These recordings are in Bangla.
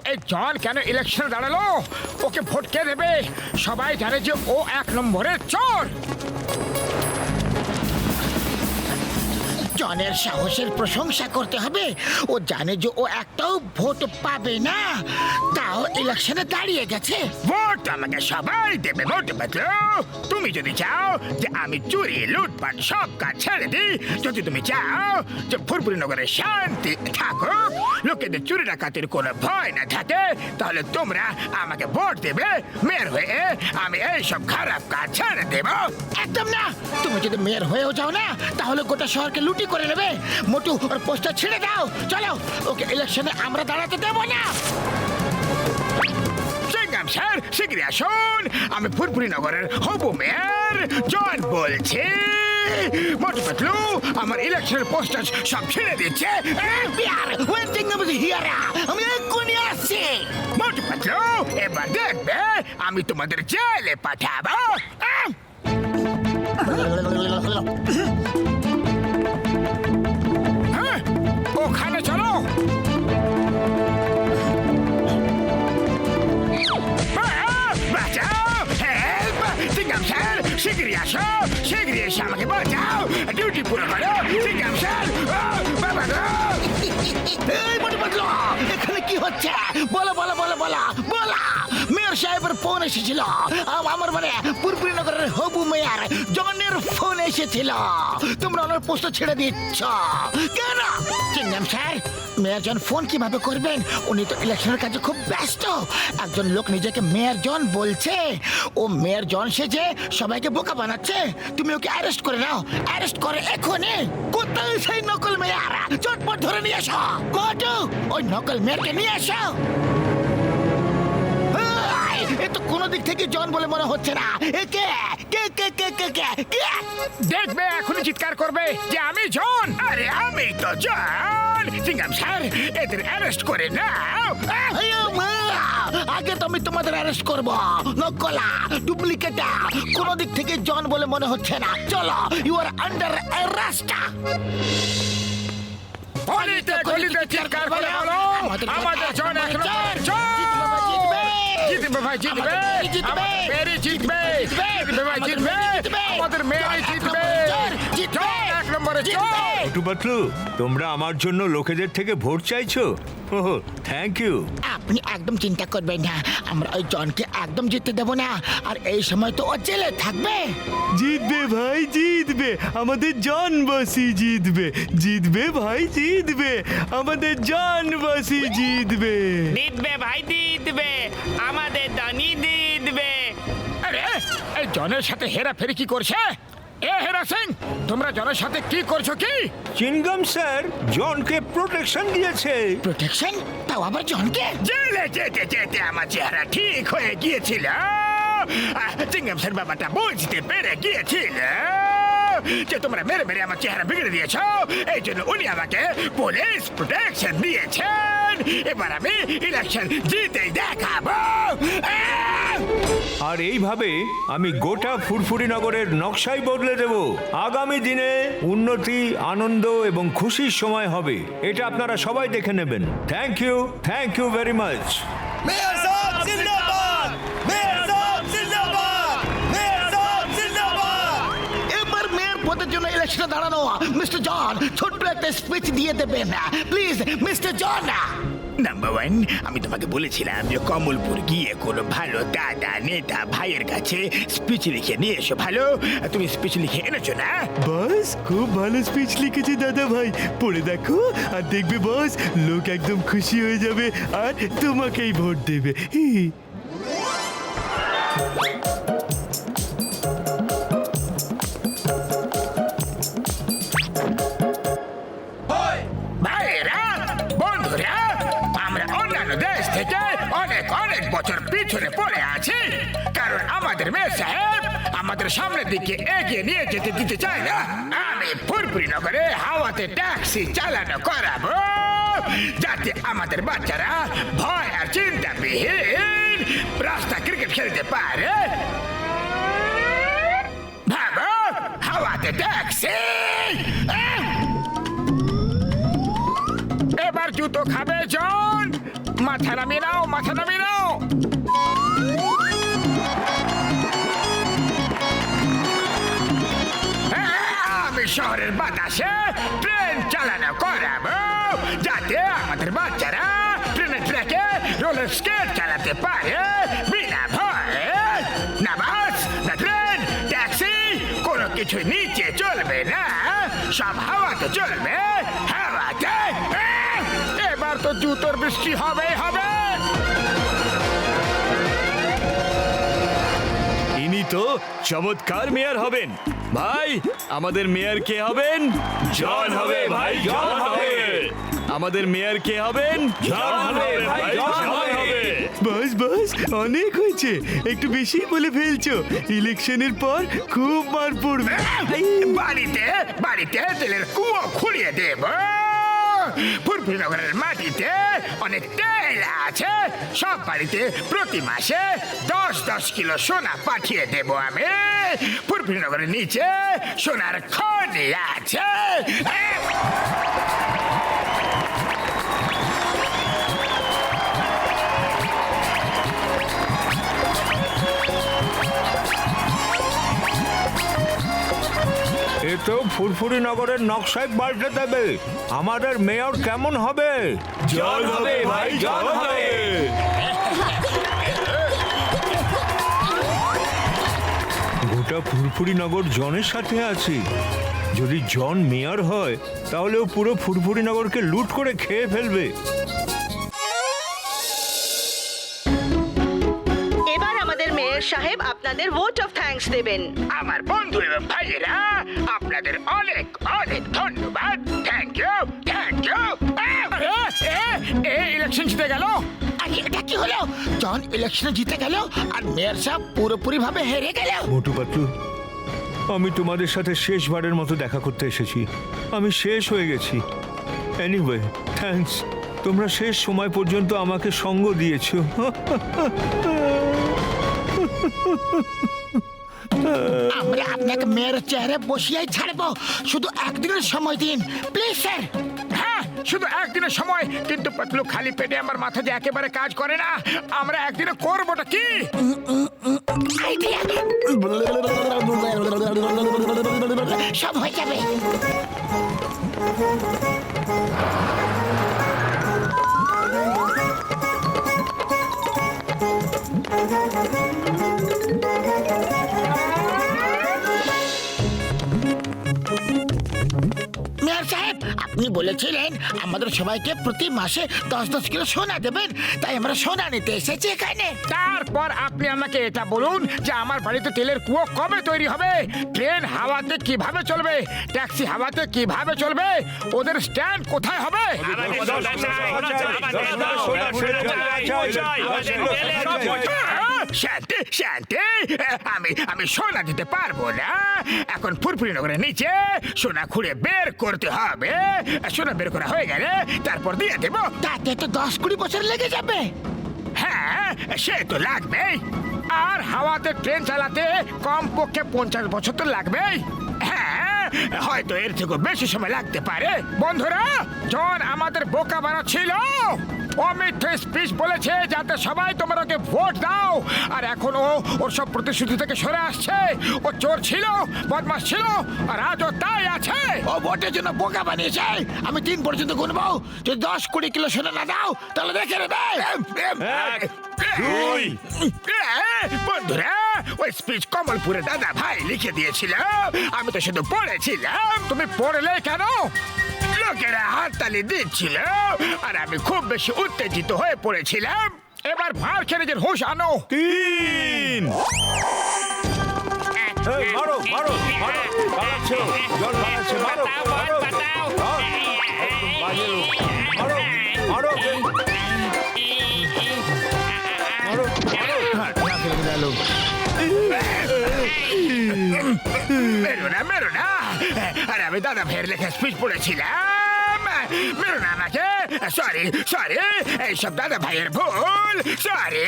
এই জন কেন ইলেকশনে দাঁড়ালো? ওকে ভোট কে দেবে? সবাই জানে যে ও 1 নম্বরের চোর। জনের সাহসের প্রশংসা করতে হবে। ও জানে যে ও একটাও ভোট পাবে না, তাও ইলেকশনে দাঁড়িয়ে গেছে। ভোট আমাকে সবাই দেবে ভোট বাতলো। তুমি যদি চাও যে আমি চুরি লুটপাট সব কাজ ছেড়ে দিই, যদি তুমি চাও যে ফুরফুরি নগরে শান্তি থাকুক, লোকেদের চুরি ডাকাতির কোনো ভয় না থাকে, তাহলে তোমরা আমাকে ভোট দেবে। মেয়র হয়ে আমি এই সব খারাপ কাজ ছেড়ে দেব। একদম না। তুমি যদি মেয়র হয়েও যাও না, তাহলে গোটা শহরকে লুটি করে নেবে। মোটু ওর পোস্টার ছেড়ে দাও। চলো, ওকে ইলেকশনে আমরা দাঁড়াতে দেবো না। সিংহাম স্যার, শীঘ্রই আসুন। আমি ফুরফুরি নগরের হবু মেয়র জন বলছি। মোটু পাতলু আমার ইলেকশনের পোস্টার সব ছেড়ে দিচ্ছে। আমি এক্ষুনি আসছি। মোটু পাতলু এবার দেখবে আমি তোমাদের জেলে পাঠাবো। হ্যাঁ, ওখানে চলো। বাঁচাও, হেল্প! সিংহাম স্যার, শীঘ্রই আসো। শীঘ্রই এসে আমাকে বাঁচাও। ডিউটি পুরো করো। সিংহাম স্যার, বাবা গো! এই মোটু পাতলু, এখানে কি হচ্ছে? বলো বলো বলো বলো বলো। মেয়র সাহেবের ফোন এসেছিল। আমার মানে ফুরফুরি নগরের হবু মেয়র জনের ফোন এসেছিল। তোমরা ওনার পোস্টার ছেড়ে দিচ্ছ কেন? চিংগাম স্যার, মেয়র জন ফোন কিভাবে করবেন? উনি তো ইলেকশনের কাজে খুব ব্যস্ত। একজন লোক নিজেকে মেয়র জন বলছে, ও মেয়র জন সেজে সবাইকে বোকা বানাচ্ছে। তুমি ওকে অ্যারেস্ট করে নাও। অ্যারেস্ট করে এখনই। কোথায় সেই নকল মেয়র? চটপট ধরে নিয়ে এসো। মোটু, ওই নকল মেয়রকে নিয়ে এসো। এ তো কোনো দিক থেকে জন বলে মনে হচ্ছে না। এ কে কে কে কে কে কে কে? দেখবে এখনই চিৎকার করবে যে আমি জন। আরে আমি তো জন। সিংহাম স্যার, এদের অ্যারেস্ট করে নাও। আগে তো আমি তোমাদের অ্যারেস্ট করবো। নকলা, ডুপ্লিকেটা, কোনো দিক থেকে জন বলে মনে হচ্ছে না। চলো, ইউ আর আন্ডার অ্যারেস্ট। গলিতে গলিতে চিৎকার করে বলো আমাদের জন এক নম্বর চোর। জিতবে ভাই, জিতবে। আমাদের মেয়েরই জিতবে। জিতবে ভাই, জিতবে। আমাদের মেয়েরই জিতবে। জন 1 নম্বরে চোর। মোটু পাতলু, তোমরা আমার জন্য লোকেদের থেকে ভোট চাইছো? ওহ, থ্যাংক ইউ। আপনি একদম চিন্তা করবেন না। আমরা ওই জনকে একদম জিততে দেবো না। আর এই সময় তো ও জেলে থাকবে। জিতবে ভাই, জিতবে। আমাদের জনবাসী জিতবে। জিতবে ভাই, জিতবে। আমাদের জনবাসী জিতবে। জিতবে ভাই, জিতবে। আমাদের দানি জিতবে। আরে এই জনের সাথে হেরাফেরি কি করছে? এ হেরা সিং, তোমরা জনের সাথে কি করছো কি? চিনগাম স্যার জনকে প্রোটেকশন দিয়েছে। প্রোটেকশন? তাও আবার জনকে? জেলে যেতে যেতে আমার চেহারা ঠিক হয়ে গিয়েছিল। চিংগাম স্যার বাবাটা বুঝতে পেরে গিয়েছিল যে তোমরা মেরে মেরে আমার চেহারা বিগড়ে দিয়েছো। এই জন্য উনি আমাকে পুলিশ প্রোটেকশন দিয়েছেন। এবার আমি ইলেকশন জিতেই দেখাবো। আর এইভাবে আমি গোটা ফুরফুরি নগরের নকশাই বদলে দেব। আগামী দিনে উন্নতি, আনন্দ এবং খুশির সময় হবে। এটা আপনারা সবাই দেখে নেবেন। Thank you very much. Mayor সাহেব জিন্দাবাদ! মেয়র সাহেব জিন্দাবাদ! মেয়র সাহেব জিন্দাবাদ! এবার মেয়র পদের জন্য ইলেকশনে দাঁড়ানো মিস্টার জন ছোট্ট একটা স্পিচ দিয়ে দেবেন প্লিজ মিস্টার জন। নাম্বার 1, আমি তোমাকে বলেছিলাম যে কমলপুর গিয়ে কোনো ভালো দাদা নেতা ভাইয়ের কাছে স্পিচ লিখে নিয়ে এসো। ভালো, তুমি স্পিচ লিখে এনেছো না? বস, খুব ভালো স্পিচ লিখেছে দাদা ভাই। পড়ে দেখো আর দেখবে বস, লোক একদম খুশি হয়ে যাবে আর তোমাকেই ভোট দেবে। ভাইয়েরা, বন্ধুরা, আমরা অন্যান্য দেশ থেকে অনেক অনেক বছর পিছনে পড়ে আছি, কারণ আমাদের মেয়র সাহেব আমাদের সামনের দিকে এগিয়ে নিয়ে যেতে দিতে চায় না। আমি ফুরফুরি নগরে হাওয়াতে ট্যাক্সি চালানো করাবো, যাতে আমাদের বাচ্চারা ভয় আর চিন্তাবিহীন রাস্তা ক্রিকেট খেলতে পারে। ভাবো, হাওয়াতে ট্যাক্সি। এবার জুতো খাবে জন। মাথা নামিয়ে নাও, মাথা নামিয়ে নাও। আমি শহরের বাতাসে ট্রেন চালানো করাবো, যাতে আমাদের বাচ্চারা ট্রেনের ট্র্যাকে রোলার স্কেট চালাতে পারে বিনা ভয়ে। না বাস, না ট্রেন, ট্যাক্সি, কোনো কিছু নিচে চলবে না, সব হাওয়াতে চলবে, হাওয়াতে। এবার তো জুতোর বৃষ্টি হবেই হবে। ইনি তো চমৎকার মেয়র হবেন। ভাই, আমাদের মেয়র কে হবেন? জন হবে ভাই, জন হবে। আমাদের মেয়র কে হবেন? জন হবে ভাই, জন হবে। বাস বাস, অনেক হয়েছে, একটু বেশি বলে ফেলছো। ইলেকশনের পর খুব মার পড়বে। বাড়িতে বাড়িতে তেলের কুয়ো খুঁড়িয়ে দেব। ফুরফুরিনগরের মাটিতে অনেক তেল আছে, সব বাড়িতে প্রতি মাসে 10-10 কিলো সোনা পাঠিয়ে দেব আমি। ফুরফুরিনগরের নিচে সোনার খনি আছে। এ তো ফুরফুরি নগরের নকশায় পাল্টে দেবে। আমাদের মেয়র কেমন হবে? জন হবে ভাই, জন হবে। গোটা ফুরফুরি নগর জনের সাথে আছে। যদি জন মেয়র হয় তাহলে ও পুরো ফুরফুরি নগরকে লুট করে খেয়ে ফেলবে। এবার আমাদের মেয়র সাহেব আপনাদের ভোট অফ থ্যাঙ্কস দেবেন। আমার বন্ধু এবং ভাইয়েরা, আপনাদের অনেক অনেক ধন্যবাদ। Thank you, thank you. Election জিতে গেল। আরে এটা কি হলো? জন ইলেকশনে জিতে গেল আর মেয়র সাহেব পুরোপুরি ভাবে হেরে গেল। মোটু পাতলু, আমি তোমাদের সাথে শেষবারের মতো দেখা করতে এসেছি। আমি শেষ হয়ে গেছি। Anyway, thanks. তোমরা শেষ সময় পর্যন্ত আমাকে সঙ্গ দিয়েছো। আমরা আপনাকে মেয়রের চেয়ারে বসিয়ে ছাড়বো, শুধু একদিনের সময় দিন প্লিজ স্যার। হ্যাঁ, শুধু একদিনের সময়। কিন্তু পাতলু, খালি পেটে আমার মাথা যে একেবারে কাজ করে না। আমরা একদিনে করবোটা কি? আইডিয়া সব হয়ে যাবে। মেয়র সাহেব, আপনি বলেছিলেন আমাদের সবাইকে প্রতি মাসে 10-10 কিলো সোনা দেবেন, তাই আমরা সোনা নিতে এসেছি এখানে। তারপর আপনি আমাকে এটা বলুন যে আমার বাড়িতে তেলের কুয়ো কবে তৈরি হবে? ট্রেন হাওয়াতে কিভাবে চলবে? ট্যাক্সি হাওয়াতে কিভাবে চলবে? ওদের স্ট্যান্ড কোথায় হবে? শান্তি, শান্তি। আমি সোনা দিতে পারবো না। এখন ফুরফুরিনগরের নিচে সোনা খুঁড়ে বের করতে হবে। সোনা বের করা হয়ে গেলে তারপর দিয়ে দেবো। তাতে তো 10-20 বছর লেগে যাবে। হ্যাঁ, সে তো লাগবেই। আর হাওয়াতে ট্রেন চালাতে কমপক্ষে 50 বছর তো লাগবেই। হ্যাঁ, হয়তো এর থেকে বেশি সময় লাগতে পারে। বন্ধুরা, জন আমাদের বোকা বানাচ্ছিল। ও মিথ্যে স্পিচ বলেছে যাতে সবাই তোমরা ওকে ভোট দাও। আর এখন ও ওর সব প্রতিশ্রুতি থেকে সরে আসছে। ও চোর ছিল, বদমাশ ছিল, আর আজও তাই আছে। ও ভোটের জন্য বোকা বানিয়েছে। আমি 3 পর্যন্ত গুনবো। যদি 10-20 কিলো সোনা না দাও তাহলে দেখে নেবে। 1, 2, বন্ধুরা, ওই স্পিচ কমলপুরে দাদা ভাই লিখে দিয়েছিল। আমি তো শুধু পড়েছিলাম। তুমি পড়লে কেন? লোকেরা হাততালি দিচ্ছিল আর আমি খুব বেশি উত্তেজিত হয়ে পড়েছিলাম। এবার ভার খেলে যে হুঁশ আনো। 3। মারো, মারো, মারো। পালাচ্ছে, জন পালাচ্ছে। মারো, মারো, মারো, মারো, মারো, মেরো না। আরে আমি দাদা ভাইয়ের লেখা স্পিচ পড়েছিলাম। মেরো না আমাকে। Sorry, sorry. এইসব দাদা ভাইয়ের ভুল। সরি।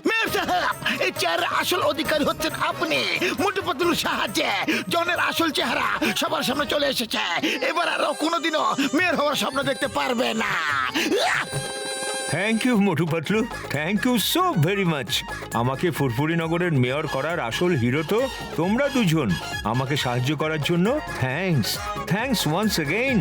মেয়র সাহেব, এই চেয়ার আসল অধিকারী হচ্ছেন আপনি। মোটু পাতলুর সাহায্যে জনের আসল চেহারা সবার সামনে চলে এসেছে। এবার আর কোনোদিনও মেয়র হওয়ার স্বপ্ন দেখতে পারবে না। Thank you Motu Patlu, thank you so very much. আমাকে ফুরফুরি নগরের মেয়র করার আসল হিরো তো তোমরা দুজন। আমাকে সাহায্য করার জন্য থ্যাঙ্কস ওয়ান্স এগেইন।